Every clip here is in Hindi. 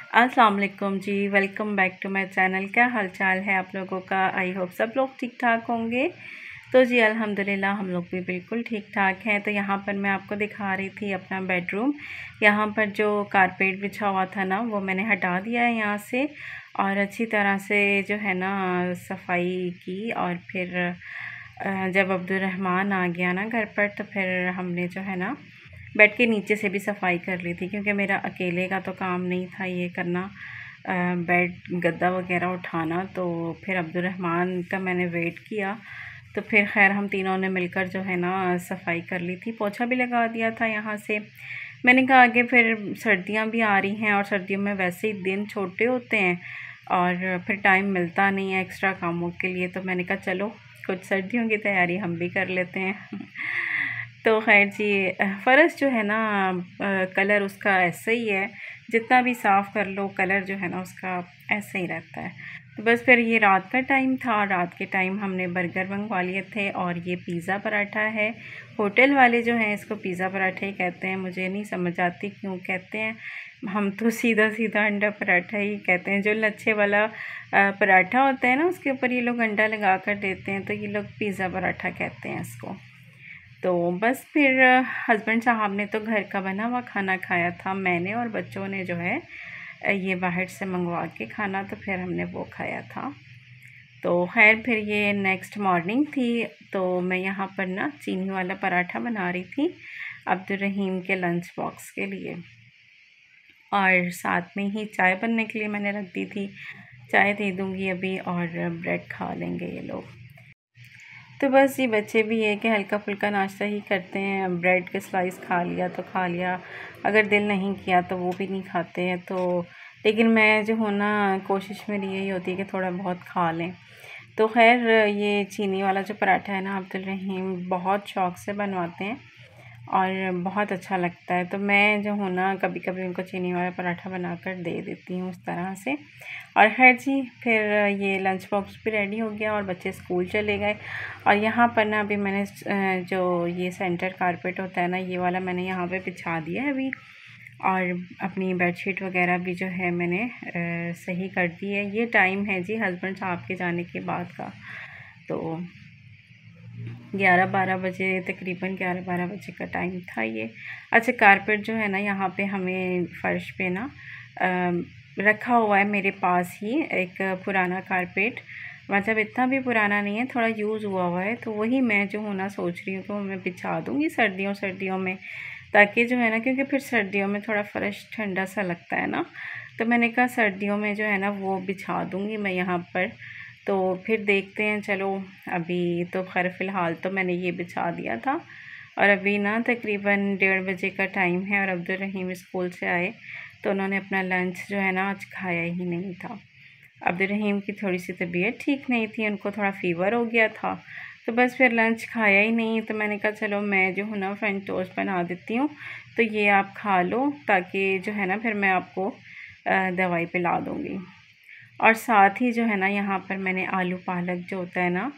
अस्सलाम वालेकुम जी। Welcome back to my channel. क्या हाल चाल है आप लोगों का? आई होप सब लोग ठीक ठाक होंगे। तो जी अल्हम्दुलिल्लाह हम लोग भी बिल्कुल ठीक ठाक हैं। तो यहाँ पर मैं आपको दिखा रही थी अपना बेडरूम। यहाँ पर जो कारपेट बिछा हुआ था ना, वो मैंने हटा दिया है यहाँ से, और अच्छी तरह से जो है ना सफाई की। और फिर जब अब्दुर्रहमान आ गया ना घर पर, तो फिर हमने जो है ना बेड के नीचे से भी सफाई कर ली थी, क्योंकि मेरा अकेले का तो काम नहीं था ये करना, बेड गद्दा वगैरह उठाना। तो फिर अब्दुर्रहमान का मैंने वेट किया, तो फिर खैर हम तीनों ने मिलकर जो है ना सफाई कर ली थी। पोछा भी लगा दिया था यहाँ से। मैंने कहा आगे फिर सर्दियाँ भी आ रही हैं, और सर्दियों में वैसे ही दिन छोटे होते हैं और फिर टाइम मिलता नहीं है एक्स्ट्रा कामों के लिए। तो मैंने कहा चलो कुछ सर्दियों की तैयारी हम भी कर लेते हैं। तो खैर जी, फ़र्श जो है ना कलर उसका ऐसे ही है, जितना भी साफ़ कर लो कलर जो है ना उसका ऐसे ही रहता है। तो बस फिर ये रात का टाइम था, रात के टाइम हमने बर्गर मंगवा लिए थे, और ये पिज़्ज़ा पराठा है। होटल वाले जो हैं इसको पिज़्ज़ा पराठा ही कहते हैं, मुझे नहीं समझ आती क्यों कहते हैं। हम तो सीधा सीधा अंडा पराठा ही कहते हैं। जो लच्छे वाला पराठा होता है ना, उसके ऊपर ये लोग अंडा लगा कर देते हैं, तो ये लोग पिज़्ज़ा पराठा कहते हैं इसको। तो बस फिर हस्बैंड साहब ने तो घर का बना हुआ खाना खाया था, मैंने और बच्चों ने जो है ये बाहर से मंगवा के खाना, तो फिर हमने वो खाया था। तो खैर फिर ये नेक्स्ट मॉर्निंग थी, तो मैं यहाँ पर ना चीनी वाला पराठा बना रही थी अब्दुर्रहीम के लंच बॉक्स के लिए, और साथ में ही चाय बनने के लिए मैंने रख दी थी। चाय दे दूँगी अभी, और ब्रेड खा लेंगे ये लोग। तो बस ये बच्चे भी है कि हल्का फुल्का नाश्ता ही करते हैं। ब्रेड के स्लाइस खा लिया तो खा लिया, अगर दिल नहीं किया तो वो भी नहीं खाते हैं। तो लेकिन मैं जो हूँ ना, कोशिश मेरी यही होती है कि थोड़ा बहुत खा लें। तो खैर ये चीनी वाला जो पराठा है ना, अब्दुल रहीम बहुत शौक़ से बनवाते हैं और बहुत अच्छा लगता है। तो मैं जो हूँ ना, कभी कभी उनको चीनी वाला पराठा बनाकर दे देती हूँ उस तरह से। और खैर जी, फिर ये लंच बॉक्स भी रेडी हो गया और बच्चे स्कूल चले गए। और यहाँ पर ना अभी मैंने जो ये सेंटर कारपेट होता है ना, ये वाला मैंने यहाँ पे बिछा दिया है अभी। और अपनी बेडशीट वगैरह भी जो है मैंने सही कर दी है। ये टाइम है जी हस्बैंड साहब के जाने के बाद का, तो 11-12 बजे, तकरीबन 11-12 बजे का टाइम था ये। अच्छा, कारपेट जो है ना यहाँ पे हमें फ़र्श पे ना रखा हुआ है मेरे पास ही एक पुराना कारपेट, मतलब इतना भी पुराना नहीं है, थोड़ा यूज़ हुआ है। तो वही मैं जो हूँ ना सोच रही हूँ कि वो मैं बिछा दूँगी सर्दियों में, ताकि जो है ना, क्योंकि फिर सर्दियों में थोड़ा फ़र्श ठंडा सा लगता है ना, तो मैंने कहा सर्दियों में जो है ना वो बिछा दूँगी मैं यहाँ पर। तो फिर देखते हैं, चलो अभी तो खैर फ़िलहाल तो मैंने ये बिछा दिया था। और अभी ना तकरीबन 1:30 बजे का टाइम है, और अब्दुर्रहीम स्कूल से आए तो उन्होंने अपना लंच जो है ना आज खाया ही नहीं था। अब्दुर्रहीम की थोड़ी सी तबीयत ठीक नहीं थी, उनको थोड़ा फ़ीवर हो गया था, तो बस फिर लंच खाया ही नहीं। तो मैंने कहा चलो मैं जो हूँ ना फ्रेंच टोस्ट बना देती हूँ, तो ये आप खा लो, ताकि जो है ना फिर मैं आपको दवाई पिला दूँगी। और साथ ही जो है ना यहाँ पर मैंने आलू पालक जो होता है ना,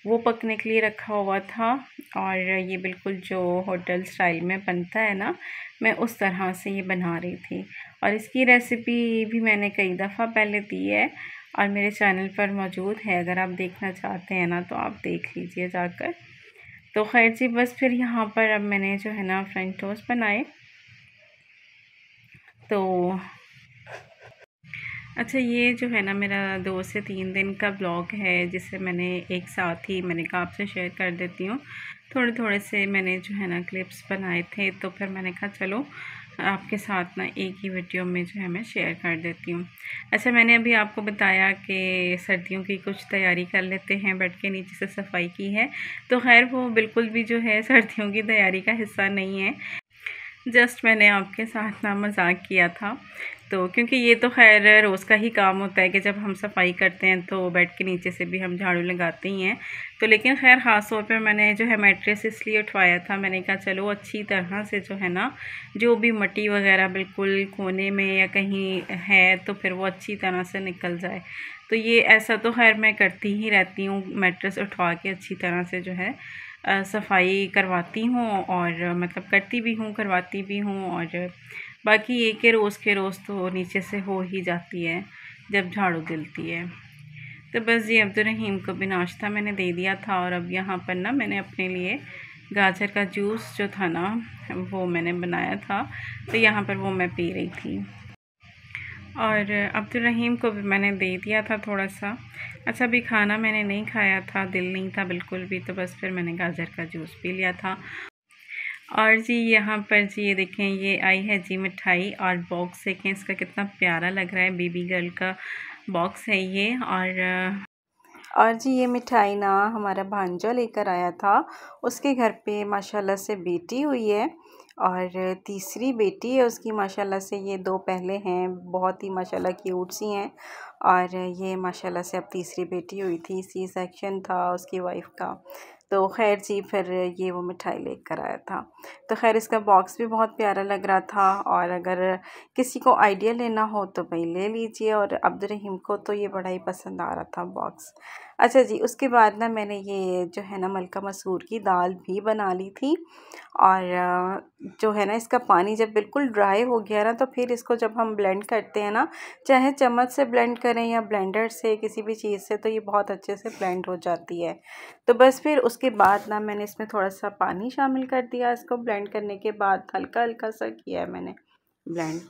वो पकने के लिए रखा हुआ था। और ये बिल्कुल जो होटल स्टाइल में बनता है ना, मैं उस तरह से ये बना रही थी। और इसकी रेसिपी भी मैंने कई दफ़ा पहले दी है और मेरे चैनल पर मौजूद है, अगर आप देखना चाहते हैं ना तो आप देख लीजिए जाकर। तो खैर जी, बस फिर यहाँ पर अब मैंने जो है ना फ्रेंच टोस्ट बनाए। तो अच्छा, ये जो है ना मेरा 2 से 3 दिन का ब्लॉग है, जिसे मैंने एक साथ ही मैंने कहा आपसे शेयर कर देती हूँ। थोड़े थोड़े से मैंने जो है ना क्लिप्स बनाए थे, तो फिर मैंने कहा चलो आपके साथ ना एक ही वीडियो में जो है मैं शेयर कर देती हूँ। अच्छा, मैंने अभी आपको बताया कि सर्दियों की कुछ तैयारी कर लेते हैं, बेड के नीचे से सफाई की है। तो खैर वो बिल्कुल भी जो है सर्दियों की तैयारी का हिस्सा नहीं है, जस्ट मैंने आपके साथ ना मजाक किया था। तो क्योंकि ये तो खैर रोज़ का ही काम होता है कि जब हम सफाई करते हैं तो बेड के नीचे से भी हम झाड़ू लगाते ही हैं। तो लेकिन खैर ख़ास तौर पर मैंने जो है मैट्रेस इसलिए उठवाया था, मैंने कहा चलो अच्छी तरह से जो है ना, जो भी मट्टी वगैरह बिल्कुल कोने में या कहीं है तो फिर वो अच्छी तरह से निकल जाए। तो ये ऐसा तो खैर मैं करती ही रहती हूँ, मैट्रेस उठवा के अच्छी तरह से जो है सफाई करवाती हूँ, और मतलब करती भी हूँ, करवाती भी हूँ। और बाकी ये के रोज़ तो नीचे से हो ही जाती है जब झाड़ू दिलती है। तो बस जी अब्दुर्रहीम को भी नाश्ता मैंने दे दिया था और अब यहाँ पर ना मैंने अपने लिए गाजर का जूस जो था ना वो मैंने बनाया था, तो यहाँ पर वो मैं पी रही थी। और अब्दुर्रहीम को भी मैंने दे दिया था थोड़ा सा। अच्छा, अभी खाना मैंने नहीं खाया था, दिल नहीं था बिल्कुल भी, तो बस फिर मैंने गाजर का जूस पी लिया था। और जी यहाँ पर जी ये देखें, ये आई है जी मिठाई और बॉक्स देखें इसका कितना प्यारा लग रहा है, बेबी गर्ल का बॉक्स है ये। और जी ये मिठाई ना हमारा भांजा लेकर आया था, उसके घर पे माशाल्लाह से बेटी हुई है और तीसरी बेटी है उसकी। माशाल्लाह से ये दो पहले हैं, बहुत ही माशाल्लाह क्यूट सी हैं, और ये माशाल्लाह से अब तीसरी बेटी हुई थी। सी सेक्शन था उसकी वाइफ का। तो खैर जी फिर ये वो मिठाई लेकर आया था। तो खैर इसका बॉक्स भी बहुत प्यारा लग रहा था, और अगर किसी को आइडिया लेना हो तो भाई ले लीजिए। और अब्दुर्रहीम को तो ये बड़ा ही पसंद आ रहा था बॉक्स। अच्छा जी, उसके बाद ना मैंने ये जो है ना मलका मसूर की दाल भी बना ली थी, और जो है ना इसका पानी जब बिल्कुल ड्राई हो गया ना, तो फिर इसको जब हम ब्लेंड करते हैं ना, चाहे चम्मच से ब्लेंड करें या ब्लेंडर से, किसी भी चीज़ से, तो ये बहुत अच्छे से ब्लेंड हो जाती है। तो बस फिर उसके बाद ना मैंने इसमें थोड़ा सा पानी शामिल कर दिया, इसको ब्लेंड करने के बाद हल्का हल्का सा किया है मैंने ब्लेंड।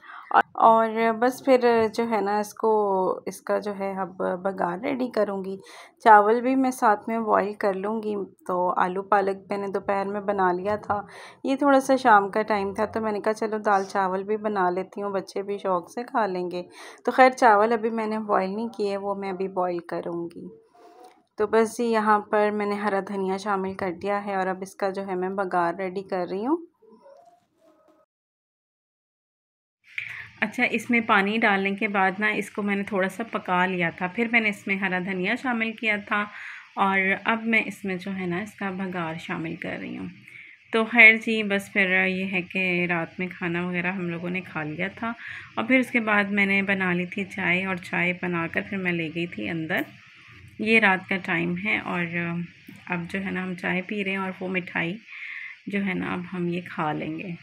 और बस फिर जो है ना इसका जो है अब बघार रेडी करूँगी। चावल भी मैं साथ में बॉईल कर लूँगी। तो आलू पालक मैंने दोपहर में बना लिया था, ये थोड़ा सा शाम का टाइम था, तो मैंने कहा चलो दाल चावल भी बना लेती हूँ, बच्चे भी शौक़ से खा लेंगे। तो खैर चावल अभी मैंने बॉईल नहीं किए, वो मैं अभी बॉईल करूँगी। तो बस जी यहाँ पर मैंने हरा धनिया शामिल कर दिया है, और अब इसका जो है मैं बघार रेडी कर रही हूँ। अच्छा, इसमें पानी डालने के बाद ना इसको मैंने थोड़ा सा पका लिया था, फिर मैंने इसमें हरा धनिया शामिल किया था, और अब मैं इसमें जो है ना इसका बघार शामिल कर रही हूँ। तो खैर जी बस फिर ये है कि रात में खाना वगैरह हम लोगों ने खा लिया था, और फिर उसके बाद मैंने बना ली थी चाय, और चाय बनाकर फिर मैं ले गई थी अंदर। ये रात का टाइम है, और अब जो है ना हम चाय पी रहे हैं, और वो मिठाई जो है ना अब हम ये खा लेंगे।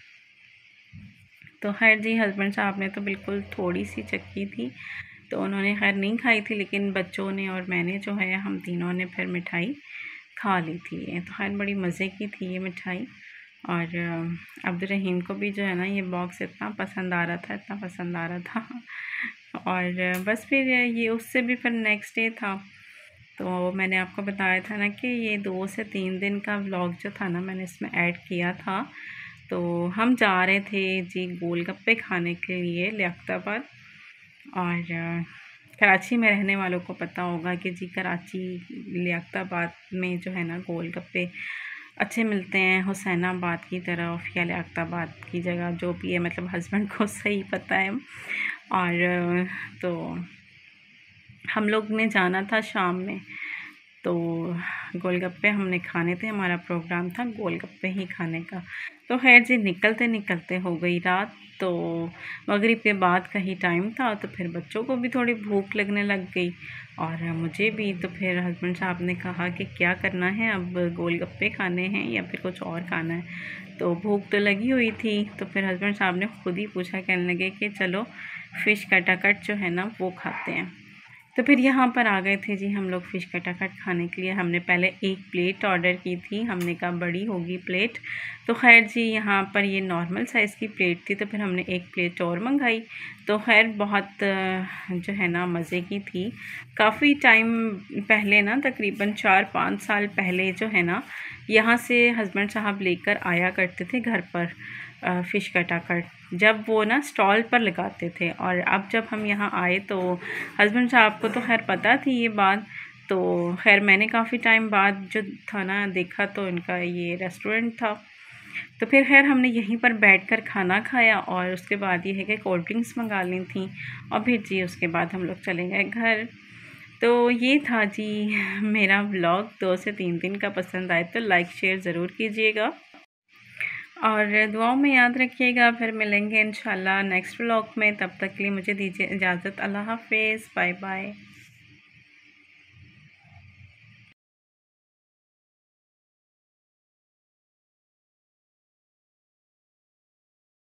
तो खैर जी हस्बैंड साहब ने तो बिल्कुल थोड़ी सी चक्की थी, तो उन्होंने खैर नहीं खाई थी, लेकिन बच्चों ने और मैंने जो है हम तीनों ने फिर मिठाई खा ली थी। तो खैर बड़ी मज़े की थी ये मिठाई। और अब्दुर्रहीम को भी जो है ना ये बॉक्स इतना पसंद आ रहा था, इतना पसंद आ रहा था। और बस फिर ये उससे भी फिर नेक्स्ट डे था, तो मैंने आपको बताया था ना कि ये 2 से 3 दिन का व्लॉग जो था ना मैंने इसमें ऐड किया था। तो हम जा रहे थे जी गोलगप्पे खाने के लिए लियाकताबाद। और कराची में रहने वालों को पता होगा कि जी कराची लियाकताबाद में जो है ना गोलगप्पे अच्छे मिलते हैं, हुसैनाबाद की तरफ या लियाकताबाद की जगह जो भी है, मतलब हस्बैंड को सही पता है। और तो हम लोग ने जाना था शाम में, तो गोलगप्पे हमने खाने थे, हमारा प्रोग्राम था गोलगप्पे ही खाने का। तो खैर जी निकलते निकलते हो गई रात, तो मगरिब के बाद का ही टाइम था, तो फिर बच्चों को भी थोड़ी भूख लगने लग गई और मुझे भी। तो फिर हस्बैंड साहब ने कहा कि क्या करना है, अब गोलगप्पे खाने हैं या फिर कुछ और खाना है। तो भूख तो लगी हुई थी, तो फिर हस्बैंड साहब ने खुद ही पूछा, कहने लगे कि चलो फ़िश कटाकट जो है ना वो खाते हैं। तो फिर यहाँ पर आ गए थे जी हम लोग फ़िश कटाकट खाने के लिए। हमने पहले एक प्लेट ऑर्डर की थी, हमने कहा बड़ी होगी प्लेट। तो खैर जी यहाँ पर ये नॉर्मल साइज़ की प्लेट थी, तो फिर हमने एक प्लेट और मंगाई। तो खैर बहुत जो है ना मज़े की थी। काफ़ी टाइम पहले ना, तकरीबन 4-5 साल पहले जो है ना, यहाँ से हस्बैंड साहब लेकर आया करते थे घर पर फ़िश कटाकट, जब वो ना स्टॉल पर लगाते थे। और अब जब हम यहाँ आए तो हस्बैंड साहब को तो खैर पता थी ये बात। तो खैर मैंने काफ़ी टाइम बाद जो था ना देखा, तो इनका ये रेस्टोरेंट था। तो फिर खैर हमने यहीं पर बैठकर खाना खाया, और उसके बाद ये है कि कोल्ड ड्रिंक्स मंगा ली थी, और फिर जी उसके बाद हम लोग चले गए घर। तो ये था जी मेरा व्लॉग 2 से 3 दिन का। पसंद आए तो लाइक शेयर ज़रूर कीजिएगा, और दुआओं में याद रखिएगा। फिर मिलेंगे इंशाल्लाह नेक्स्ट व्लॉग में, तब तक के लिए मुझे दीजिए इजाज़त। अल्लाह हाफ़िज़, बाय बाय।